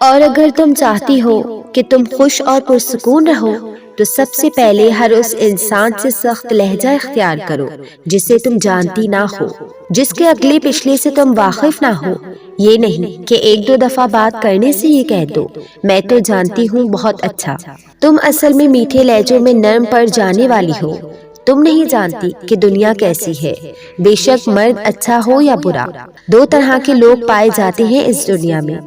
اور اگر تم چاہتی ہو کہ تم خوش اور پرسکون رہو تو سب سے پہلے ہر اس انسان سے سخت لہجہ اختیار کرو جسے تم جانتی نہ ہو، جس کے اگلے پچھلے سے تم واقف نہ ہو۔ یہ نہیں کہ ایک دو دفعہ بات کرنے سے یہ کہہ دو میں تو جانتی ہوں بہت اچھا۔ تم اصل میں میٹھے لہجوں میں نرم پڑ جانے والی ہو۔ تم نہیں جانتی کہ دنیا کیسی ہے، بے شک مرد اچھا ہو یا برا، دو طرح کے لوگ پائے جاتے ہیں اس دنیا میں۔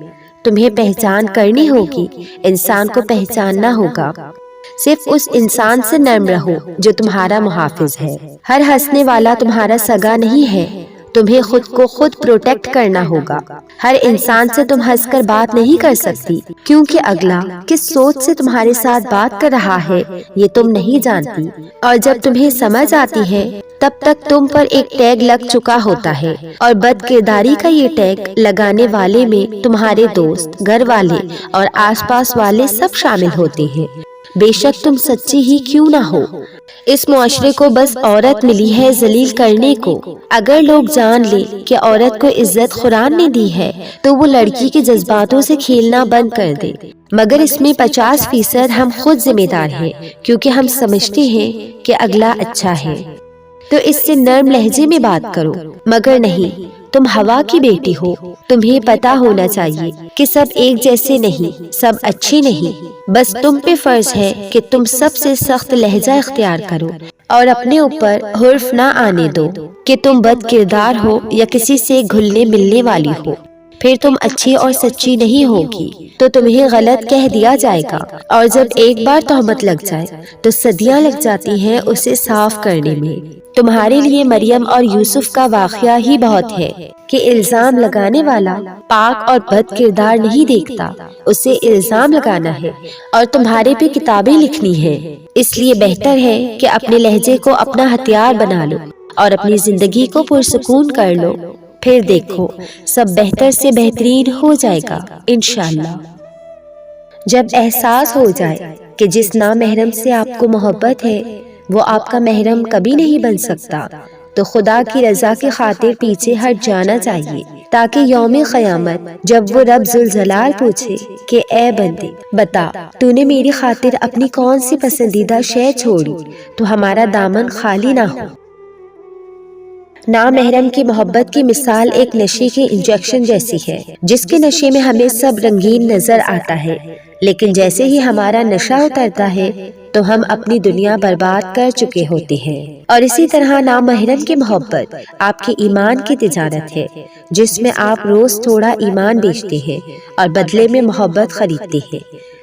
تمہیں پہچان کرنی ہوگی، انسان کو پہچاننا ہوگا۔ صرف اس انسان سے نرم رہو جو تمہارا محافظ ہے۔ ہر ہنسنے والا تمہارا سگا نہیں ہے، تمہیں خود کو خود پروٹیکٹ کرنا ہوگا۔ ہر انسان سے تم ہنس کر بات نہیں کر سکتی، کیونکہ اگلا کس سوچ سے تمہارے ساتھ بات کر رہا ہے یہ تم نہیں جانتی، اور جب تمہیں سمجھ آتی ہے تب تک تم پر ایک ٹیگ لگ چکا ہوتا ہے، اور بد کرداری کا یہ ٹیگ لگانے والے میں تمہارے دوست، گھر والے اور آس پاس والے سب شامل ہوتے ہیں، بے شک تم سچی ہی کیوں نہ ہو۔ اس معاشرے کو بس عورت ملی ہے ذلیل کرنے کو۔ اگر لوگ جان لے کہ عورت کو عزت قرآن نے دی ہے تو وہ لڑکی کے جذباتوں سے کھیلنا بند کر دے، مگر اس میں 50% ہم خود ذمہ دار ہیں، کیونکہ ہم سمجھتے ہیں کہ اگلا اچھا ہے تو اس سے نرم لہجے میں بات کرو، مگر نہیں، تم ہوا کی بیٹی ہو، تمہیں پتا ہونا چاہیے کہ سب ایک جیسے نہیں، سب اچھے نہیں، بس تم پہ فرض ہے کہ تم سب سے سخت لہجہ اختیار کرو اور اپنے اوپر حرف نہ آنے دو کہ تم بد کردار ہو یا کسی سے گھلنے ملنے والی ہو۔ پھر تم اچھی اور سچی نہیں ہوگی تو تمہیں غلط کہہ دیا جائے گا، اور جب ایک بار تہمت لگ جائے تو صدیاں لگ جاتی ہیں اسے صاف کرنے میں۔ تمہارے لیے مریم اور یوسف کا واقعہ ہی بہت ہے کہ الزام لگانے والا پاک اور بد کردار نہیں دیکھتا، اسے الزام لگانا ہے اور تمہارے پہ کتابیں لکھنی ہے۔ اس لیے بہتر ہے کہ اپنے لہجے کو اپنا ہتھیار بنا لو اور اپنی زندگی کو پرسکون کر لو، پھر دیکھو سب بہتر سے بہترین ہو جائے گا انشاءاللہ۔ جب احساس ہو جائے کہ جس نامحرم سے آپ کو محبت ہے وہ آپ کا محرم کبھی نہیں بن سکتا تو خدا کی رضا کی خاطر پیچھے ہٹ جانا چاہیے، تاکہ یوم قیامت جب وہ رب ذوالجلال پوچھے کہ اے بندے بتا تو نے میری خاطر اپنی کون سی پسندیدہ شے چھوڑی تو ہمارا دامن خالی نہ ہو۔ نامحرم کی محبت کی مثال ایک نشے کے انجیکشن جیسی ہے، جس کے نشے میں ہمیں سب رنگین نظر آتا ہے، لیکن جیسے ہی ہمارا نشہ اترتا ہے تو ہم اپنی دنیا برباد کر چکے ہوتے ہیں۔ اور اسی طرح نامحرم کی محبت آپ کے ایمان کی تجارت ہے، جس میں آپ روز تھوڑا ایمان بیچتے ہیں اور بدلے میں محبت خریدتے ہیں،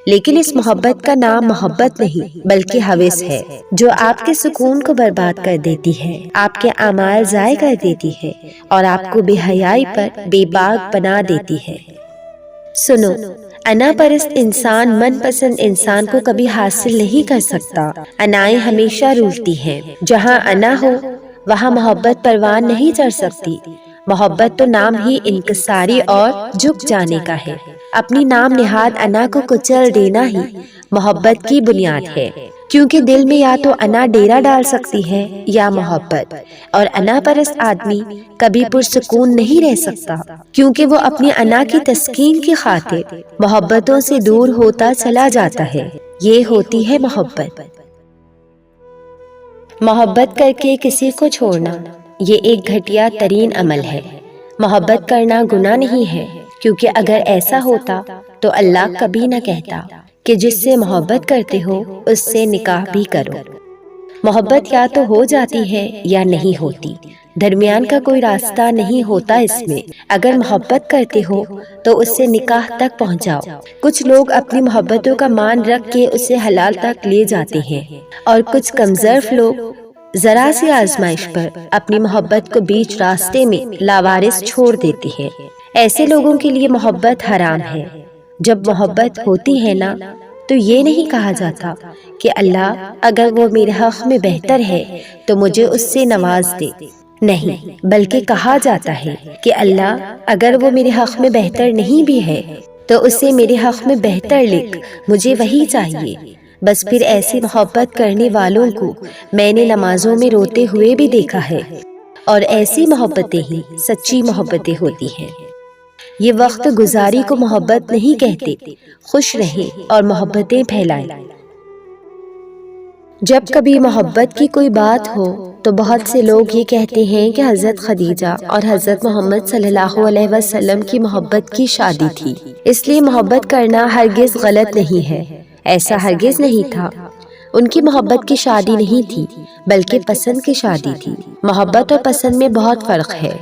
لیکن اس محبت کا نام محبت نہیں بلکہ ہوس ہے، جو آپ کے سکون کو برباد کر دیتی ہے، آپ کے اعمال ضائع کر دیتی ہے اور آپ کو بے حیائی پر بے باک بنا دیتی ہے۔ سنو، انا پرست انسان من پسند انسان کو کبھی حاصل نہیں کر سکتا۔ انائیں ہمیشہ رولتی ہیں، جہاں انا ہو وہاں محبت پروان نہیں چڑھ سکتی۔ محبت تو نام ہی انکساری اور جھک جانے کا ہے، اپنی نام نہاد انا کو کچل دینا ہی محبت کی بنیاد ہے، کیونکہ دل میں یا تو انا ڈیرا ڈال سکتی ہے یا محبت، اور انا پرست آدمی کبھی پرسکون نہیں رہ سکتا، کیونکہ وہ اپنی انا کی تسکین کی خاطر محبتوں سے دور ہوتا چلا جاتا ہے۔ یہ ہوتی ہے محبت۔ محبت کر کے کسی کو چھوڑنا یہ ایک گھٹیا ترین عمل ہے۔ محبت کرنا گناہ نہیں ہے، کیونکہ اگر ایسا ہوتا تو اللہ کبھی نہ کہتا کہ جس سے محبت کرتے ہو اس سے نکاح بھی کرو۔ محبت یا تو ہو جاتی ہے یا نہیں ہوتی، درمیان کا کوئی راستہ نہیں ہوتا اس میں۔ اگر محبت کرتے ہو تو اس سے نکاح تک پہنچاؤ۔ کچھ لوگ اپنی محبتوں کا مان رکھ کے اسے حلال تک لے جاتے ہیں، اور کچھ کمزرف لوگ ذرا سی آزمائش پر اپنی محبت کو بیچ راستے میں لاوارث چھوڑ دیتے ہیں۔ ایسے لوگوں کے لیے محبت حرام ہے۔ جب محبت ہوتی ہے نا تو یہ نہیں کہا جاتا کہ اللہ اگر وہ میرے حق میں بہتر ہے تو مجھے اس سے نواز دے، نہیں، بلکہ کہا جاتا ہے کہ اللہ اگر وہ میرے حق میں بہتر نہیں بھی ہے تو اسے میرے حق میں بہتر لکھ، مجھے وہی چاہیے۔ بس پھر ایسی محبت کرنے والوں کو میں نے نمازوں میں روتے ہوئے بھی دیکھا ہے، اور ایسی محبتیں ہی سچی محبتیں ہوتی ہیں۔ یہ وقت گزاری کو محبت نہیں کہتے، خوش رہیں اور محبتیں پھیلائیں۔ جب کبھی محبت کی کوئی بات ہو تو بہت سے لوگ یہ کہتے ہیں کہ حضرت خدیجہ اور حضرت محمد صلی اللہ علیہ وسلم کی محبت کی شادی تھی، اس لیے محبت کرنا ہرگز غلط نہیں ہے۔ ایسا ہرگز نہیں تھا۔ ان کی محبت کی شادی نہیں تھی بلکہ پسند کی شادی تھی۔ محبت اور پسند میں بہت فرق ہے۔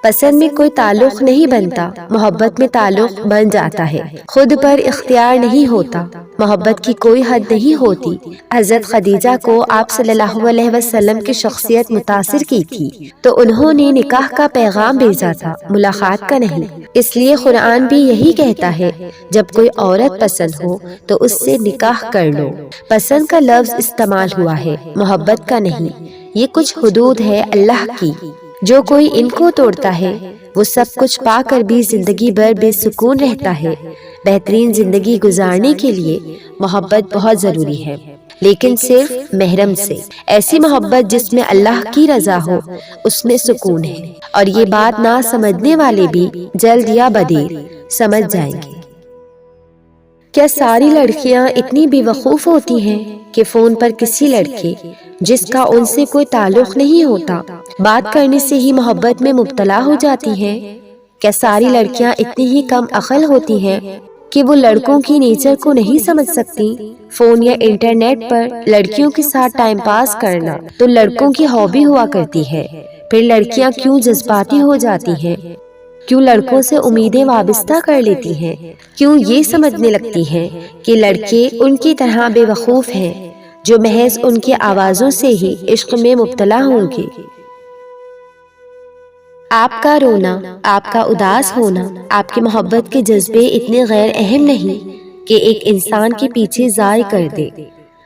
پسند میں کوئی تعلق نہیں بنتا، محبت میں تعلق بن جاتا ہے، خود پر اختیار نہیں ہوتا، محبت کی کوئی حد نہیں ہوتی۔ حضرت خدیجہ کو آپ صلی اللہ علیہ وسلم کی شخصیت متاثر کی تھی تو انہوں نے نکاح کا پیغام بھیجا تھا، ملاقات کا نہیں۔ اس لیے قرآن بھی یہی کہتا ہے، جب کوئی عورت پسند ہو تو اس سے نکاح کر لو۔ پسند کا لفظ استعمال ہوا ہے، محبت کا نہیں۔ یہ کچھ حدود ہے اللہ کی، جو کوئی ان کو توڑتا ہے وہ سب کچھ پا کر بھی زندگی بھر بے سکون رہتا ہے۔ بہترین زندگی گزارنے کے لیے محبت بہت ضروری ہے، لیکن صرف محرم سے۔ ایسی محبت جس میں اللہ کی رضا ہو، اس میں سکون ہے، اور یہ بات نہ سمجھنے والے بھی جلد یا بدیر سمجھ جائیں گے۔ کیا ساری لڑکیاں اتنی بے وقوف ہوتی ہیں کہ فون پر کسی لڑکے جس کا ان سے کوئی تعلق نہیں ہوتا بات کرنے سے ہی محبت میں مبتلا ہو جاتی ہیں؟ کیا ساری لڑکیاں اتنی ہی کم عقل ہوتی ہیں کہ وہ لڑکوں کی نیچر کو نہیں سمجھ سکتی؟ فون یا انٹرنیٹ پر لڑکیوں کے ساتھ ٹائم پاس کرنا تو لڑکوں کی ہابی ہوا کرتی ہے، پھر لڑکیاں کیوں جذباتی ہو جاتی ہیں؟ کیوں لڑکوں سے امیدیں وابستہ کر لیتی ہیں؟ کیوں یہ سمجھنے لگتی ہیں کہ لڑکے ان کی طرح بے وقوف ہیں جو محض ان کی آوازوں سے ہی عشق میں مبتلا ہوں گے؟ آپ کا رونا، آپ کا اداس ہونا، آپ کی محبت کے جذبے اتنے غیر اہم نہیں کہ ایک انسان کے پیچھے ضائع کر دے۔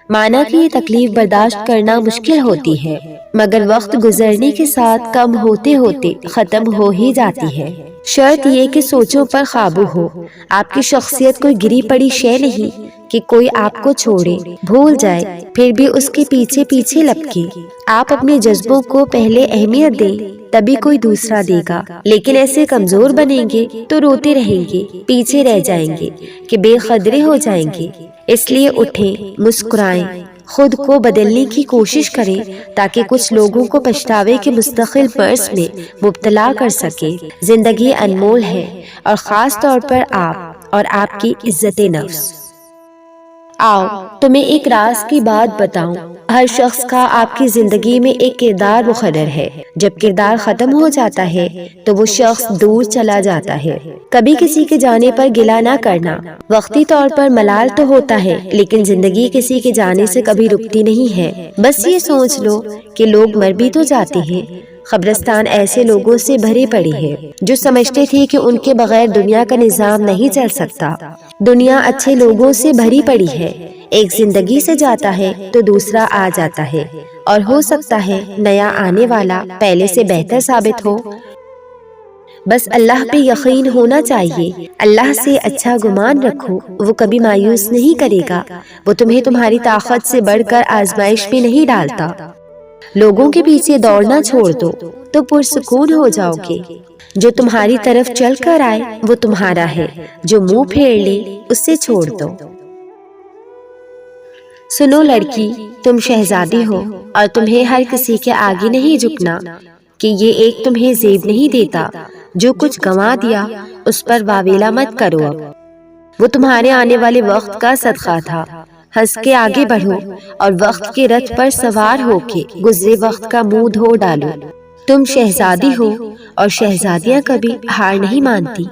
مانا کہ یہ تکلیف برداشت کرنا مشکل ہوتی ہے، مگر وقت گزرنے کے ساتھ کم ہوتے ہوتے ختم ہو ہی جاتی ہے۔ شرط یہ کہ سوچوں پر قابو ہو۔ آپ کی شخصیت کوئی گری پڑی شے نہیں کہ کوئی آپ کو چھوڑے، بھول جائے، پھر بھی اس کے پیچھے پیچھے لپکے۔ آپ اپنے جذبوں کو پہلے اہمیت دیں، تبھی کوئی دوسرا دے گا۔ لیکن ایسے کمزور بنیں گے تو روتے رہیں گے، پیچھے رہ جائیں گے کہ بے قدرے ہو جائیں گے۔ اس لیے اٹھیں، مسکرائیں، خود کو بدلنے کی کوشش کریں تاکہ کچھ لوگوں کو پچھتاوے کے مستقل مرض میں مبتلا کر سکے۔ زندگی انمول ہے، اور خاص طور پر آپ اور آپ کی عزت نفس۔ آؤ تمہیں ایک راز کی بات بتاؤں۔ ہر شخص کا آپ کی زندگی میں ایک کردار مقرر ہے۔ جب کردار ختم ہو جاتا ہے تو وہ شخص دور چلا جاتا ہے۔ کبھی کسی کے جانے پر گلہ نہ کرنا۔ وقتی طور پر ملال تو ہوتا ہے، لیکن زندگی کسی کے جانے سے کبھی رکتی نہیں ہے۔ بس یہ سوچ لو کہ لوگ مر بھی تو جاتے ہیں۔ قبرستان ایسے لوگوں سے بھری پڑی ہے جو سمجھتے تھے کہ ان کے بغیر دنیا کا نظام نہیں چل سکتا۔ دنیا اچھے لوگوں سے بھری پڑی ہے۔ ایک زندگی سے جاتا ہے تو دوسرا آ جاتا ہے، اور ہو سکتا ہے نیا آنے والا پہلے سے بہتر ثابت ہو۔ بس اللہ پہ یقین ہونا چاہیے، اللہ سے اچھا گمان رکھو، وہ کبھی مایوس نہیں کرے گا، وہ تمہیں تمہاری طاقت سے بڑھ کر آزمائش میں نہیں ڈالتا۔ لوگوں کے پیچھے دوڑنا چھوڑ دو تو پرسکون ہو جاؤ گے۔ جو تمہاری طرف چل کر آئے وہ تمہارا ہے، جو منہ پھیر لے اسے چھوڑ دو۔ سنو لڑکی، تم شہزادی ہو، اور تمہیں ہر کسی کے آگے نہیں جھکنا کہ یہ ایک تمہیں زیب نہیں دیتا۔ جو کچھ گنوا دیا اس پر واویلا مت کرو، اب وہ تمہارے آنے والے وقت کا صدقہ تھا۔ ہنس کے آگے بڑھو اور وقت کے رتھ پر سوار ہو کے گزرے وقت کا منہ دھو ڈالو۔ تم شہزادی ہو، اور شہزادیاں کبھی ہار نہیں مانتی۔